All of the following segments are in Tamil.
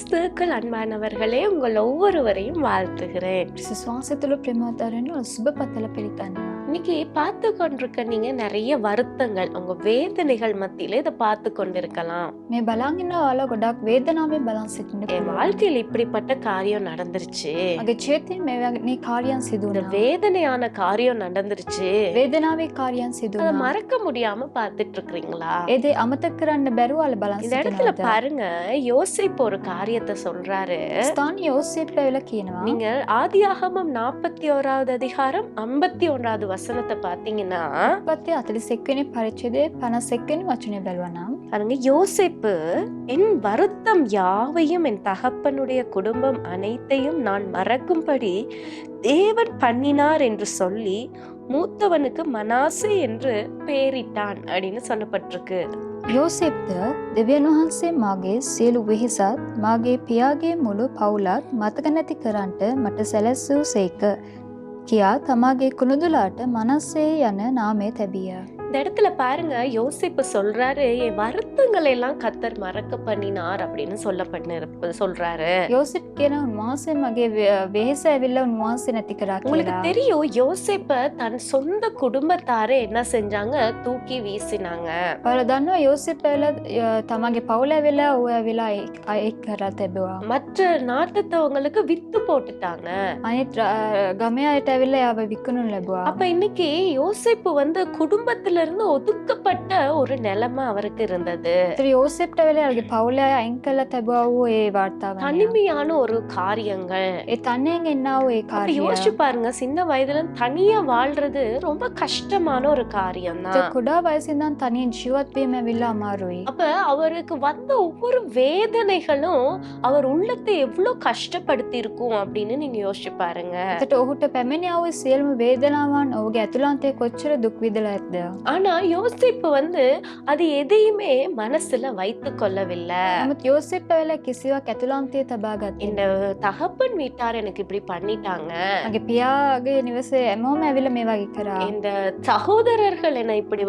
கிறிஸ்துவுக்குள் அன்பானவர்களே, உங்கள் ஒவ்வொருவரையும் வாழ்த்துகிறேன். විශ්වාසය ප්‍රේමවතාරයන් සුබ පතල පිළිගන්නවා. இன்னைக்கு பார்த்து கொண்டிருக்க நீங்க நிறைய வருத்தங்கள், உங்க வேதனைகள் மத்தியில இதை பார்த்து கொண்டிருக்கலாம். මේ බලන් ඉන්න ඔයාලා ගොඩක් වේදනාවෙන් බලන් සිටින්න என் පුළුවන්. வாழ்க்கையில் இப்படிப்பட்ட காரியம் நடந்துருச்சு, මගේ ජීවිතේ මේ කාර්යයන් සිදු இந்த වුණා. வேதனையான காரியம் நடந்துருச்சு, වේදනාවේ කාර්යයන් සිදු அதை වුණා. மறக்க முடியாம பார்த்துட்டு இருக்கிறீங்களா? ඒ දේ අමතක කරන්න බැරුව ඔයාලා බලන් இந்த இடத்துல සිටිනවා. பாருங்க, யோசேப்பு ஒரு காரியத்தை சொல்றாரு. ස්ථාන යෝසේප් ඇවිල්ලා කියනවා. நீங்க ஆதியாகமம் 41வது அதிகாரம் 51வது வசனத்தை பார்த்தீங்கன்னா, පත්තේ 41 වෙනි පරිච්ඡේදයේ 51 වෙනි වචනේ බැලුවා නම් பாருங்க, யோசேப்பு என் வருத்தம் யாவையும் என் தகப்பனுடைய குடும்பம் அனைத்தையும் நான் மறக்கும்படி தேவன் பண்ணினார் என்று சொல்லி மூத்தவனுக்கு மனாசே என்று பெயரிட்டான் அப்படின்னு சொல்லப்பட்டிருக்கு. යෝසේප්ද දෙවියන් වහන්සේ මාගේ සියලු වෙහෙසත් මාගේ පියාගේ මුළු පවුලත් මතක නැති කරන්ට මට සැලැස්සූ සේක කියා තමාගේ කුණුදුලාට මනස්සේ යන නාමය තැබිය. இந்த இடத்துல பாருங்க, யோசேப்பு சொல்றாரு, என் வருத்தங்களை எல்லாம் கர்த்தர் மறக்க பண்ணினார் அப்படின்னு சொல்றாரு. යෝසේප් කියන උන්වහන්සේ මගේ වෙහෙස ඇවිල්ලා උන්වහන්සේ නැති කරා உங்களுக்கு කියලා. தெரியும், யோசேப்ப தன் சொந்த குடும்பத்தாரே என்ன செஞ்சாங்க, தூக்கி வீசினாங்க. ඔයාලා දන්නවා යෝසේප් ඇවිල්ලා තමන්ගේ පවුල ඇවිල්ලා ඌ ඇවිල්ලා එක් කරලා තිබුවා. மற்ற நாட்டத்தவங்களுக்கு வித்து போட்டுட்டாங்க. අනිත් ගමේ අයට ඇවිල්ලා යාව විකුණුන් ලැබුවා. அப்ப இன்னைக்கு யோசேப்பு குடும்பத்துல இருந்து ஒதுக்கப்பட்ட ஒரு நிலைமை அவருக்கு இருந்தது. ඒතර යෝසේප්ට ඇවිල්ලා යාගේ පවුල අය අයින් කරලා තිබුවා වූ ඒ වාර්තාව. தனிமையான ஒரு காரியங்கள். ඒ තනියෙන් එන්නා වූ ඒ அப்ப කාර්යය. யோசிச்சு பாருங்க, சின்ன வயதுல தனியா வாழ்றது ரொம்ப கஷ்டமான ஒரு காரியம் ඒ தான். කුඩා වයසේ ඉඳන් තනියෙන් ජීවත් වීම ඇවිල්ලා අමාරුයි. அப்ப அவருக்கு வந்த ஒவ்வொரு வேதனைகளும் அவர் உள்ளத்தை எவ்வளவு கஷ்டப்படுத்தி இருக்கும் அப்படின்னு நீங்க யோசிச்சு பாருங்க. එතකොට ඔහුට පැමිණියා වූ සියලුම වේදනාවන් ඔහුගේ ඇතුළාන්තයේ කොච්චර දුක් විඳලා ඇද්ද? ஆனா யோசிப்பு அது எதையுமே மனசுல வைத்து கொள்ளவில்லை. නමුත් යෝසේප් ඇවිල්ලා කිසිවක් ඇතුළාන්තයේ තබා ගත්තේ இந்த தகப்பன் வீட்டார் எனக்கு இப்படி பண்ணிட்டாங்க, මගේ පියාගේ නිවසේ හැමෝම ඇවිල්ලා මේ වගේ කරා. இந்த சகோதரர்கள் என்னை இப்படி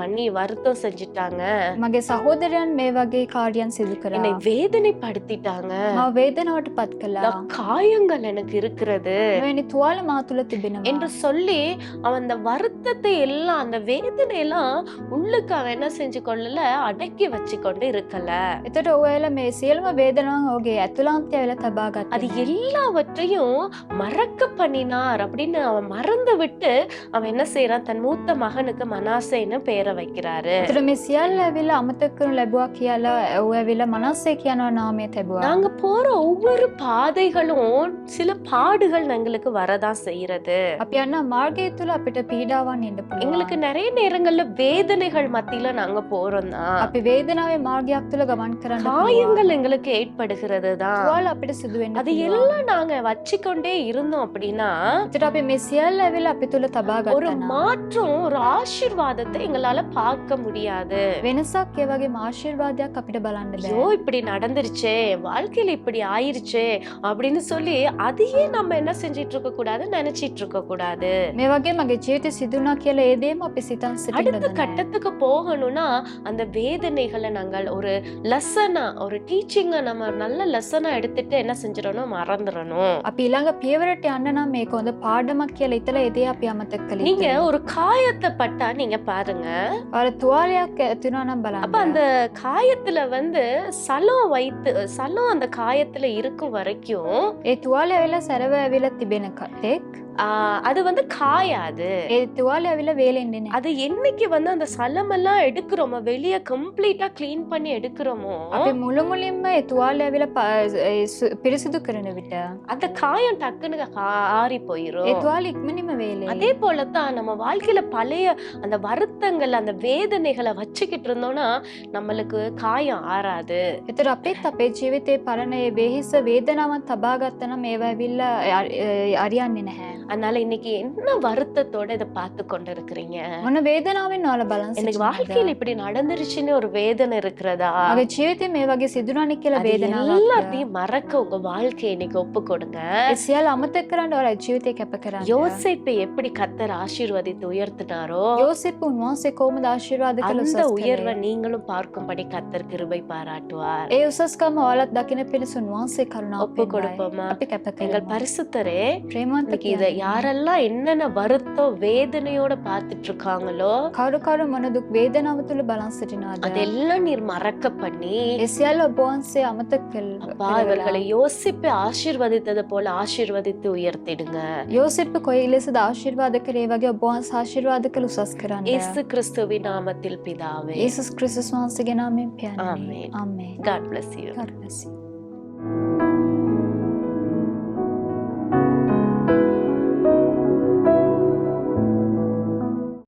பண்ணி வருத்தம் செஞ்சுட்டாங்க, මගේ සහෝදරයන් මේ වගේ කාර්යයන් සිදු කරා. என்னை வேதனைப்படுத்திட்டாங்க, මාව වේදනාවට පත් කළා. இந்த காயங்கள் எனக்கு இருக்கிறது මෙවැනි තුවාල මා තුළ තිබෙනවා. என்று சொல்லி அவன் அந்த வருத்தத்தை எல்லாம், அந்த வேதனை எல்லாம் உள்ளுக்கு அவன் என்ன செஞ்சு கொள்ளல, அடக்கி வச்சு கொண்டு இருக்கல. එතකොට ඔයාලා මේ සියලුම වේදනාවන් ඔහුගේ ඇතුළාන්තයේ ඇවිල්ලා තබා அது ගත්තා. எல்லாவற்றையும் மறக்க பண்ணினார் அப்படின்னு அவன் மறந்து விட்டு அவன் என்ன செய்யறான், தன் மூத்த மகனுக்கு மனாசேன்னு பெயரை வைக்கிறாரு. එතකොට මේ සියල්ල ඇවිල්ලා අමතක කරනු ලැබුවා කියලා ඔහු ඇවිල්ලා මනස්සේ කියන නාමය තැබුවා. நாங்க போற ஒவ்வொரு பாதைகளும் சில பாடுகள் எங்களுக்கு வரதான் செய்யறது. අපි යන මාර්ගය තුළ අපිට පීඩාවන් එන්න පුළුවන්. எங்களுக்கு நிறைய நேரங்கள்ல வேதனைகள் மத்தியில நாங்க போறோம் தான், අපි වේදනාවේ මාර්ගයක් තුළ ගමන් කරන්න පුළුවන්. காயங்கள் எங்களுக்கு ஏற்படுகிறது தான். තුවාල අපිට සිදු වෙන්න அது පුළුවන්. எல்லாம் நாங்க வச்சுக்கொண்டே இருந்தோம் அப்படின்னா එතකොට අපි මේ සියල්ල ඇවිල්ලා අපි තුළ තබා ஒரு ගත්තා නම් மாற்றம், ஒரு ஆசீர்வாதத்தை எங்களால பார்க்க முடியாது. වෙනසක් ඒ වගේම ආශිර්වාදයක් අපිට බලන්න ஐயோ බෑ. இப்படி நடந்துருச்சே, வாழ்க்கையில இப்படி ஆயிருச்சே அப்படின்னு சொல்லி அதையே நம்ம என்ன செஞ்சிட்டு இருக்க கூடாது, நினைச்சிட்டு இருக்க கூடாது. මේ වගේ මගේ ජීවිතේ සිදුනා කියලා ඒ දේම අපි සිතන් සිටින්න அடுத்த බෑ. கட்டத்துக்கு போகணும்னா அந்த வேதனைகளை நாங்கள் ஒரு லெசனா, ஒரு டீச்சிங்கா, நம்ம ஒரு நல்ல லெசனா எடுத்துட்டு என்ன செஞ்சிடணும், மறந்துடணும். අපි ඊළඟ පියවරට යන්න නම් මේක හොඳ පාඩමක් කියලා හිතලා ඒ දේ අපි අමතක කළේ. நீங்க ஒரு காயத்தை பட்டா நீங்க பாருங்க, ඔයාලා තුවාලයක් ඇතුණා නම් බලන්න. அப்ப அந்த காயத்துல சலம் அந்த காயத்துல இருக்கும் வரைக்கும் ඒ තුවාලය ඇවිල්ලා සැරව ඇවිල්ලා තිබෙන කතෙක් அது காயாது. ඒ තුවාලය ඇවිල්ලා වේලෙන්නේ නැහැ. அது என்னைக்கு அந்த சலம் எல்லாம் எடுக்கிறோமோ, வெளியே கம்ப்ளீட்டா கிளீன் பண்ணி எடுக்கிறோமோ, අපි මුළු මුලින්ම ඒ තුවාලය ඇවිල්ලා පිරිසිදු කරන විට அந்த காயம் டக்குன்னு ஆறி போயிரும். ඒ තුවාලය ඉක්මනින්ම වේලෙයි. அதே போலதான் நம்ம வாழ்க்கையில பழைய அந்த வருத்தங்கள், அந்த வேதனைகளை வச்சுக்கிட்டு இருந்தோம்னா நம்மளுக்கு காயம் ஆறாது. ඒතර අපිත් අපේ ජීවිතේ පරණ ඒ වෙහෙස වේදනාවන් තබා ගත්තා නම් ඒවා ඇවිල්ලා අරියන්නේ නැහැ. அதனால இன்னைக்கு என்ன வருத்தத்தோட இதை பார்த்து கொண்டு இருக்கிறீங்க? මොන වේදනාවෙන් ඔයාලා බලන් எனக்கு සිටිනවද? வாழ்க்கையில இப்படி நடந்துருச்சுன்னு ஒரு வேதனை இருக்கிறதா? මගේ ජීවිතේ මේ වගේ සිදුනානි කියලා அது වේදනාවක්. எல்லாத்தையும் மறக்க உங்க வாழ்க்கையை இன்னைக்கு ஒப்பு கொடுங்க. ඒ සියල්ල අමතක කරන්න ඔයාලා ජීවිතේ කැප කරන්න. யோசேப்பை எப்படி கர்த்தர் ஆசீர்வதித்து உயர்த்தினாரோ යෝසෙප් උන්වහන්සේ කොහොමද ආශිර්වාද කළ அந்த උසස් உயர்வை කළේ? நீங்களும் பார்க்கும்படி கர்த்தர் கிருபை பாராட்டுவார். ඒ උසස්කම ඔයාලත් දකින පිණිස උන්වහන්සේ කරුණාව ஒப்பு පෙන්වයි. கொடுப்போமா? අපි කැප எங்கள் කරමු. பரிசுத்தரே, ප්‍රේමවන්ත இன்னைக்கு இதை පියාණනි, யாரெல்லாம் என்னென்ன வருத்தம் வேதனையோட பார்த்துட்டு இருக்காங்களோ කවුරු කවුරු මොන දුක් වේදනාව තුළ බලන් සිටිනවද? அதெல்லாம் நீர் மறக்க பண்ணி, ඒ සියල්ල ඔබ වහන්සේ අමතක அப்பா இவர்களை யோசிப்பை ஆசீர்வதித்தது போல ஆசீர்வதித்து உயர்த்திடுங்க. යෝසෙප් කොයි ලෙසද ආශිර්වාද කරේ වගේ ඔබ වහන්සේ ආශිර්වාද කළ උසස් කරන්න. இயேசு கிறிஸ்துவின் நாமத்தில் பிதாவே. යේසුස් ක්‍රිස්තුස් වහන්සේගේ නාමයෙන් පියාණනි. ආමේන්. ආමේන්. God bless you. God bless you.